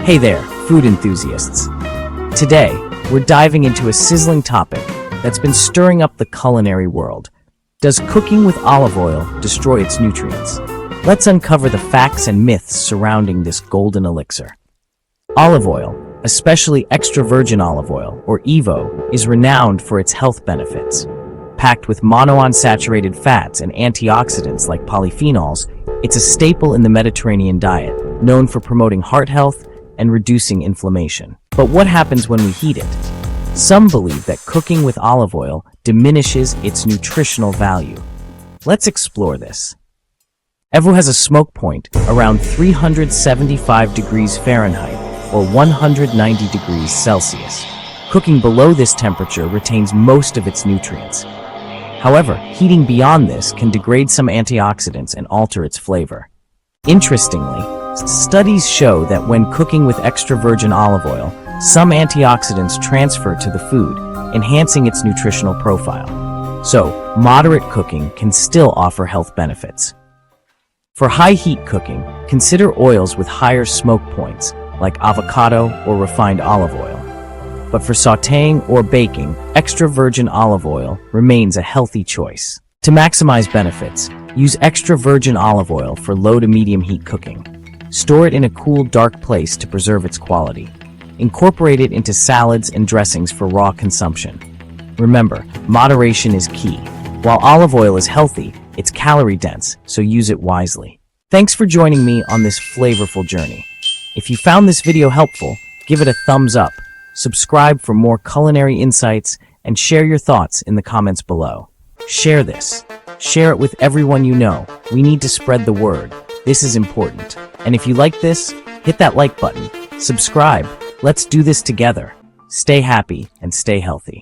Hey there, food enthusiasts. Today, we're diving into a sizzling topic that's been stirring up the culinary world. Does cooking with olive oil destroy its nutrients? Let's uncover the facts and myths surrounding this golden elixir. Olive oil, especially extra virgin olive oil, or EVOO, is renowned for its health benefits. Packed with monounsaturated fats and antioxidants like polyphenols, it's a staple in the Mediterranean diet, known for promoting heart health and reducing inflammation. But what happens when we heat it? Some believe that cooking with olive oil diminishes its nutritional value. Let's explore this. EVOO has a smoke point around 375 degrees Fahrenheit or 190 degrees Celsius. Cooking below this temperature retains most of its nutrients. However, heating beyond this can degrade some antioxidants and alter its flavor. Interestingly, studies show that when cooking with extra virgin olive oil, some antioxidants transfer to the food, enhancing its nutritional profile. So, moderate cooking can still offer health benefits. For high heat cooking, consider oils with higher smoke points, like avocado or refined olive oil. But for sautéing or baking, extra virgin olive oil remains a healthy choice. To maximize benefits, use extra virgin olive oil for low to medium heat cooking. Store it in a cool, dark place to preserve its quality. Incorporate it into salads and dressings for raw consumption. Remember, moderation is key. While olive oil is healthy, it's calorie-dense, so use it wisely. Thanks for joining me on this flavorful journey. If you found this video helpful, give it a thumbs up, subscribe for more culinary insights, and share your thoughts in the comments below. Share this. Share it with everyone you know. We need to spread the word. This is important. And if you like this, hit that like button. Subscribe. Let's do this together. Stay happy and stay healthy.